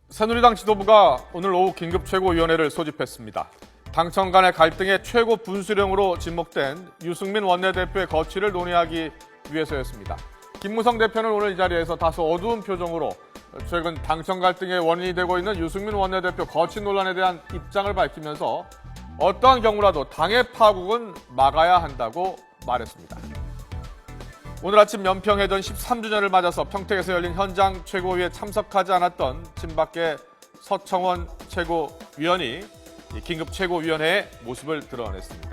새누리당 지도부가 오늘 오후 긴급 최고위원회를 소집했습니다. 당청 간의 갈등의 최고 분수령으로 지목된 유승민 원내대표의 거취를 논의하기 위해서였습니다. 김무성 대표는 오늘 이 자리에서 다소 어두운 표정으로 최근 당청 갈등의 원인이 되고 있는 유승민 원내대표 거취 논란에 대한 입장을 밝히면서 어떠한 경우라도 당의 파국은 막아야 한다고 말했습니다. 오늘 아침 연평해전 13주년을 맞아서 평택에서 열린 현장 최고위에 참석하지 않았던 친박계 서청원 최고위원이 긴급 최고위원회의 모습을 드러냈습니다.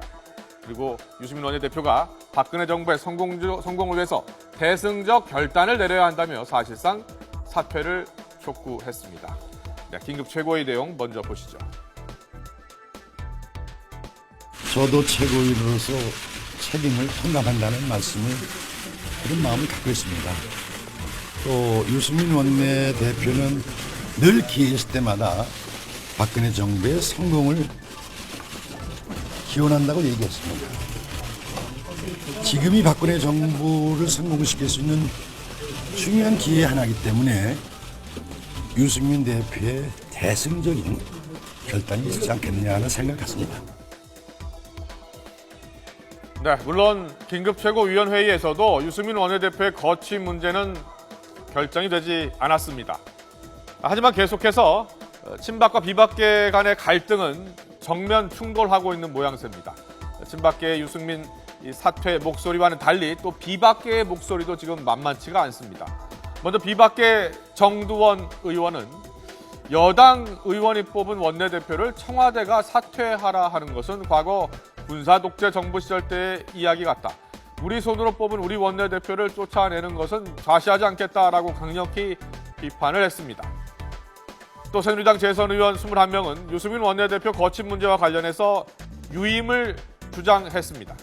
그리고 유승민 원내대표가 박근혜 정부의 성공을 위해서 대승적 결단을 내려야 한다며 사실상 사퇴를 촉구했습니다. 네, 긴급 최고위 내용 먼저 보시죠. 저도 최고위로서 책임을 통감한다는 말씀을 그런 마음을 갖고 있습니다. 또 유승민 원내대표는 늘 기회 있을 때마다 박근혜 정부의 성공을 기원한다고 얘기했습니다. 지금이 박근혜 정부를 성공시킬 수 있는 중요한 기회 하나이기 때문에 유승민 대표의 대승적인 결단이 있지 않겠느냐 하는 생각을 갖습니다. 네, 물론 긴급 최고위원회의에서도 유승민 원내대표의 거취 문제는 결정이 되지 않았습니다. 하지만 계속해서 친박과 비박계 간의 갈등은 정면 충돌하고 있는 모양새입니다. 친박계의 유승민 사퇴 목소리와는 달리 또 비박계의 목소리도 지금 만만치가 않습니다. 먼저 비박계 정두원 의원은 여당 의원이 뽑은 원내대표를 청와대가 사퇴하라 하는 것은 과거 군사독재 정부 시절 때의 이야기 같다. 우리 손으로 뽑은 우리 원내대표를 쫓아내는 것은 좌시하지 않겠다라고 강력히 비판을 했습니다. 또 새누리당 재선 의원 21명은 유승민 원내대표 거취 문제와 관련해서 유임을 주장했습니다.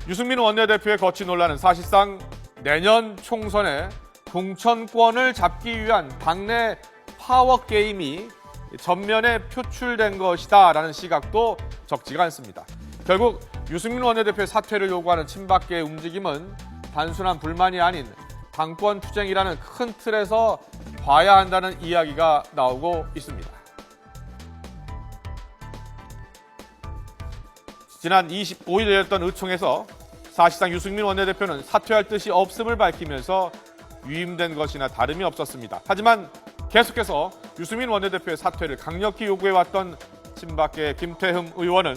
유승민 원내대표의 거취 논란은 사실상 내년 총선에 공천권을 잡기 위한 당내 파워게임이 전면에 표출된 것이다라는 시각도 적지가 않습니다. 결국 유승민 원내대표의 사퇴를 요구하는 친박계의 움직임은 단순한 불만이 아닌 당권 투쟁이라는 큰 틀에서 봐야 한다는 이야기가 나오고 있습니다. 지난 25일 열렸던 의총에서 사실상 유승민 원내대표는 사퇴할 뜻이 없음을 밝히면서 유임된 것이나 다름이 없었습니다. 하지만 계속해서 유승민 원내대표의 사퇴를 강력히 요구해왔던 친박계 김태흠 의원은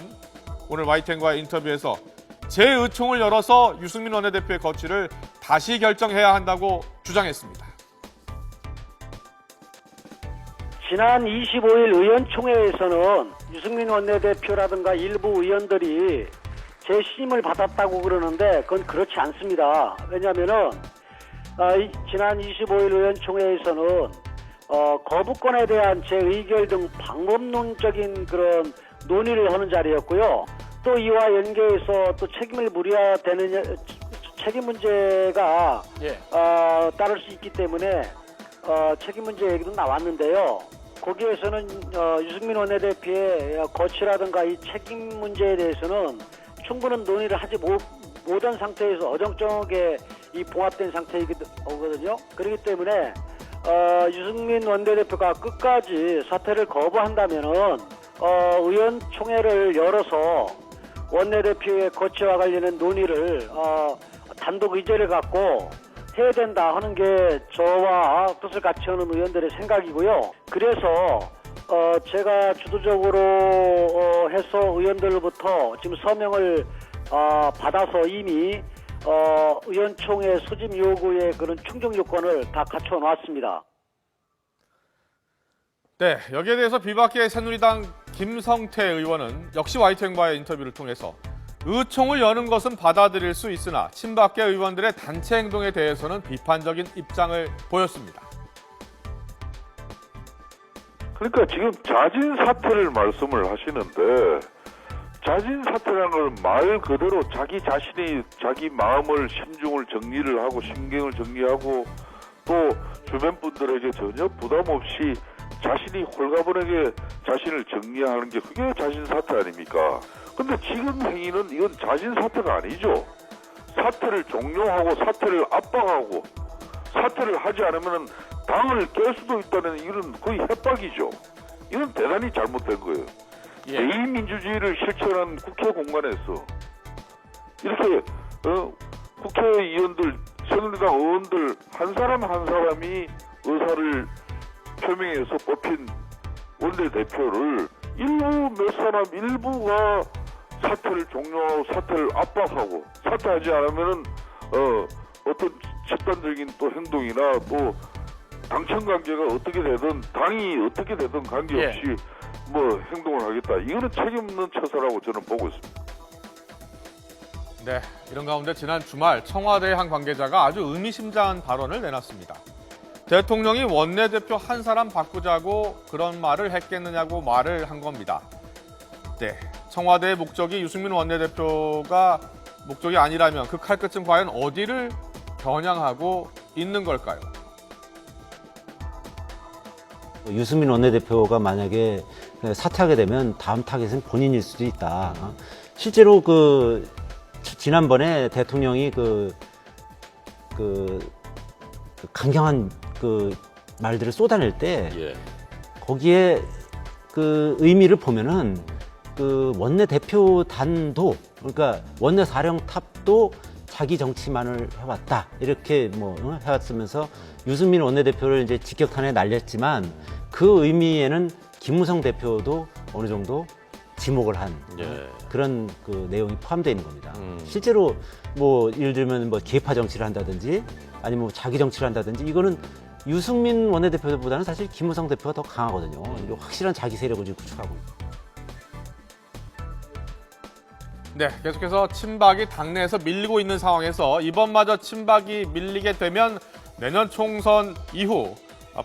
오늘 YTN과의 인터뷰에서 재의총을 열어서 유승민 원내대표의 거취를 다시 결정해야 한다고 주장했습니다. 지난 25일 의원총회에서는 유승민 원내대표라든가 일부 의원들이 재신임을 받았다고 그러는데 그건 그렇지 않습니다. 왜냐하면은 지난 25일 의원총회에서는 거부권에 대한 재의결 등 방법론적인 그런 논의를 하는 자리였고요. 또 이와 연계해서 또 책임을 물어야 되느냐 책임 문제가 따를 수 있기 때문에 책임 문제 얘기도 나왔는데요. 거기에서는 유승민 원내대표의 거취라든가 이 책임 문제에 대해서는 충분한 논의를 하지 못한 상태에서 어정쩡하게 이 봉합된 상태이거든요. 그렇기 때문에 유승민 원내대표가 끝까지 사퇴를 거부한다면은 의원총회를 열어서 원내대표의 거취와 관련된 논의를 단독 의제를 갖고 해야 된다 하는 게 저와 뜻을 같이 하는 의원들의 생각이고요. 그래서 제가 주도적으로 해서 의원들로부터 지금 서명을 받아서 이미 의원총회 소집 요구의 그런 충족 요건을 다 갖춰 놨습니다. 네, 여기에 대해서 비박계 새누리당 김성태 의원은 역시 YTN과의 인터뷰를 통해서 의총을 여는 것은 받아들일 수 있으나 친박계 의원들의 단체 행동에 대해서는 비판적인 입장을 보였습니다. 그러니까 지금 자진 사퇴를 말씀을 하시는데 자진 사퇴라는 걸 말 그대로 자기 자신이 자기 마음을 심중을 정리를 하고 심경을 정리하고 또 주변 분들에게 전혀 부담 없이 자신이 홀가분하게 자신을 정리하는 게 그게 자진 사퇴 아닙니까? 근데 지금 행위는 이건 자진 사퇴가 아니죠. 사퇴를 종료하고 사퇴를 압박하고 사퇴를 하지 않으면 당을 깰 수도 있다는 이런 거의 협박이죠. 이건 대단히 잘못된 거예요. 예. 대의민주주의를 실천한 국회 공간에서 이렇게 국회의원들, 새누리당 의원들 한 사람 한 사람이 의사를 표명해서 뽑힌 원내대표를 일부가 사퇴를 종료하고 사퇴를 압박하고 사퇴하지 않으면은 어떤 집단적인 또 행동이나 또 당청 관계가 어떻게 되든 당이 어떻게 되든 관계없이 뭐 행동을 하겠다. 이거는 책임없는 처사라고 저는 보고 있습니다. 네, 이런 가운데 지난 주말 청와대의 한 관계자가 아주 의미심장한 발언을 내놨습니다. 대통령이 원내대표 한 사람 바꾸자고 그런 말을 했겠느냐고 말을 한 겁니다. 네, 청와대의 목적이 유승민 원내대표가 목적이 아니라면 그 칼끝은 과연 어디를 겨냥하고 있는 걸까요? 유승민 원내대표가 만약에 사퇴하게 되면 다음 타겟은 본인일 수도 있다. 실제로 지난번에 대통령이 강경한 말들을 쏟아낼 때 거기에 의미를 보면은 원내대표단도 그러니까 원내사령탑도 자기 정치만을 해왔다 이렇게 해왔으면서 유승민 원내대표를 이제 직격탄에 날렸지만 그 의미에는 김무성 대표도 어느 정도 지목을 한 그런 내용이 포함되어 있는 겁니다. 실제로 예를 들면 계파 정치를 한다든지 아니면 자기 정치를 한다든지 이거는 유승민 원내대표보다는 사실 김무성 대표가 더 강하거든요. 확실한 자기 세력을 지금 구축하고. 네, 계속해서 친박이 당내에서 밀리고 있는 상황에서 이번마저 친박이 밀리게 되면 내년 총선 이후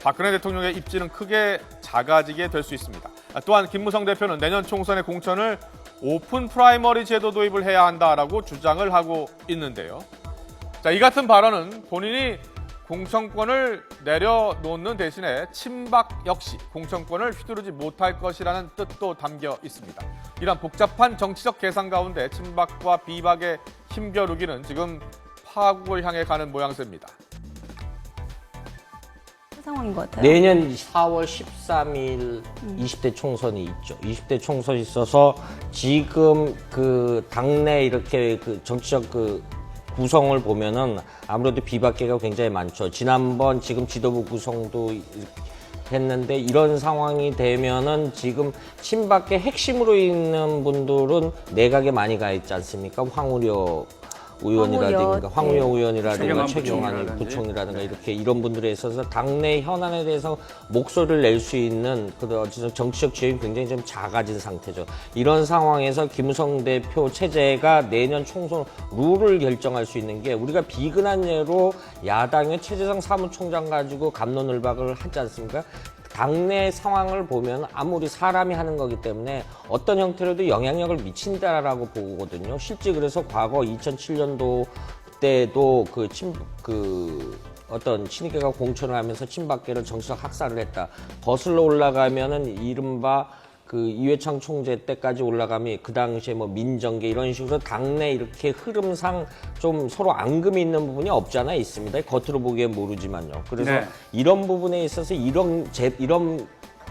박근혜 대통령의 입지는 크게 작아지게 될 수 있습니다. 또한 김무성 대표는 내년 총선의 공천을 오픈 프라이머리 제도 도입을 해야 한다라고 주장을 하고 있는데요. 자, 이 같은 발언은 본인이 공천권을 내려놓는 대신에 친박 역시 공천권을 휘두르지 못할 것이라는 뜻도 담겨 있습니다. 이런 복잡한 정치적 계산 가운데 친박과 비박의 힘겨루기는 지금 파국을 향해 가는 모양새입니다. 상황인 것 같아요. 내년 4월 13일 20대 총선이 있죠. 20대 총선이 있어서 지금 당내 이렇게 정치적 구성을 보면은 아무래도 비박계가 굉장히 많죠. 지난번 지금 지도부 구성도 했는데 이런 상황이 되면은 지금 친박계 핵심으로 있는 분들은 내각에 많이 가 있지 않습니까? 황우려 의원이라든가 황우여 의원이라든가 최경환 부총이라든가 이런 분들에 있어서 당내 현안에 대해서 목소리를 낼 수 있는 정치적 지형이 굉장히 좀 작아진 상태죠. 이런 상황에서 김무성 대표 체제가 내년 총선 룰을 결정할 수 있는 게 우리가 비근한 예로 야당의 최재성 사무총장 가지고 갑론을박을 하지 않습니까? 당내 상황을 보면 아무리 사람이 하는 거기 때문에 어떤 형태로도 영향력을 미친다라고 보거든요. 실제 그래서 과거 2007년도 때도 어떤 친이계가 공천을 하면서 친박계를 정치적 학살을 했다. 거슬러 올라가면은 이른바 이회창 총재 때까지 올라가면 그 당시에 민정계 이런 식으로 당내 이렇게 흐름상 좀 서로 앙금이 있는 부분이 없지 않아 있습니다. 겉으로 보기엔 모르지만요. 그래서 이런 부분에 있어서 이런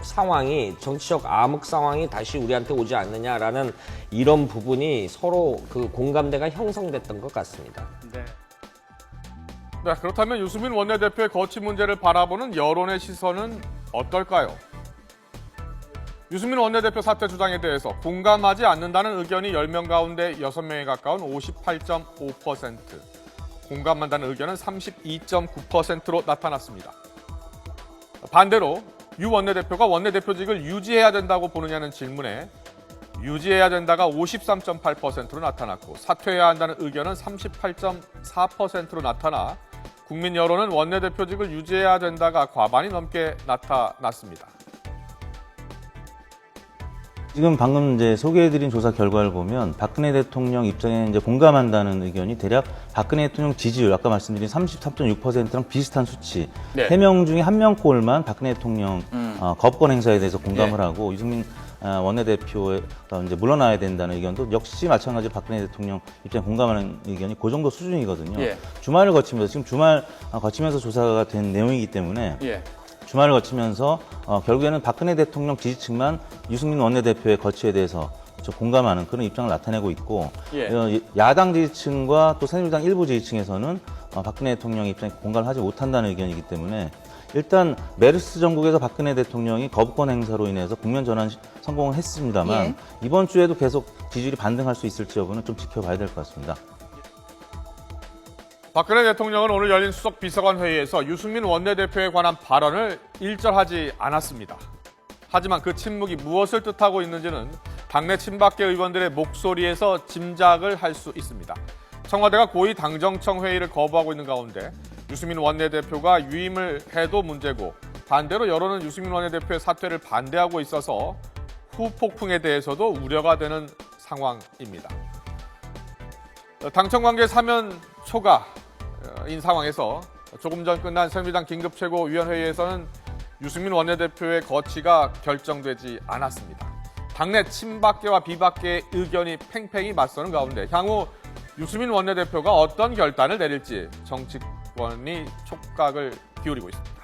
상황이 정치적 암흑 상황이 다시 우리한테 오지 않느냐라는 이런 부분이 서로 공감대가 형성됐던 것 같습니다. 네, 그렇다면 유승민 원내대표의 거취 문제를 바라보는 여론의 시선은 어떨까요? 유승민 원내대표 사퇴 주장에 대해서 공감하지 않는다는 의견이 10명 가운데 6명에 가까운 58.5%, 공감한다는 의견은 32.9%로 나타났습니다. 반대로 유 원내대표가 원내대표직을 유지해야 된다고 보느냐는 질문에 유지해야 된다가 53.8%로 나타났고 사퇴해야 한다는 의견은 38.4%로 나타나 국민 여론은 원내대표직을 유지해야 된다가 과반이 넘게 나타났습니다. 지금 방금 이제 소개해드린 조사 결과를 보면 박근혜 대통령 입장에 이제 공감한다는 의견이 대략 박근혜 대통령 지지율 아까 말씀드린 33.6%랑 비슷한 수치. 3명 중에 1명꼴만 박근혜 대통령 거부권 행사에 대해서 공감을 하고 유승민 원내대표가 이제 물러나야 된다는 의견도 역시 마찬가지로 박근혜 대통령 입장에 공감하는 의견이 그 정도 수준이거든요. 예. 주말을 거치면서 지금 주말 거치면서 조사가 된 내용이기 때문에 예. 주말을 거치면서 결국에는 박근혜 대통령 지지층만 유승민 원내대표의 거취에 대해서 공감하는 그런 입장을 나타내고 있고 예. 야당 지지층과 또 새누리당 일부 지지층에서는 박근혜 대통령 입장에 공감을 하지 못한다는 의견이기 때문에 일단 메르스 전국에서 박근혜 대통령이 거부권 행사로 인해서 국면 전환 성공을 했습니다만 예. 이번 주에도 계속 지지율이 반등할 수 있을지 여부는 좀 지켜봐야 될 것 같습니다. 박근혜 대통령은 오늘 열린 수석 비서관 회의에서 유승민 원내대표에 관한 발언을 일절하지 않았습니다. 하지만 그 침묵이 무엇을 뜻하고 있는지는 당내 친박계 의원들의 목소리에서 짐작을 할 수 있습니다. 청와대가 고위 당정청 회의를 거부하고 있는 가운데 유승민 원내대표가 유임을 해도 문제고 반대로 여론은 유승민 원내대표의 사퇴를 반대하고 있어서 후폭풍에 대해서도 우려가 되는 상황입니다. 당청 관계 사면 초과인 상황에서 조금 전 끝난 새누리당 긴급최고위원회의에서는 유승민 원내대표의 거취가 결정되지 않았습니다. 당내 친박계와 비박계의 의견이 팽팽히 맞서는 가운데 향후 유승민 원내대표가 어떤 결단을 내릴지 정치권이 촉각을 기울이고 있습니다.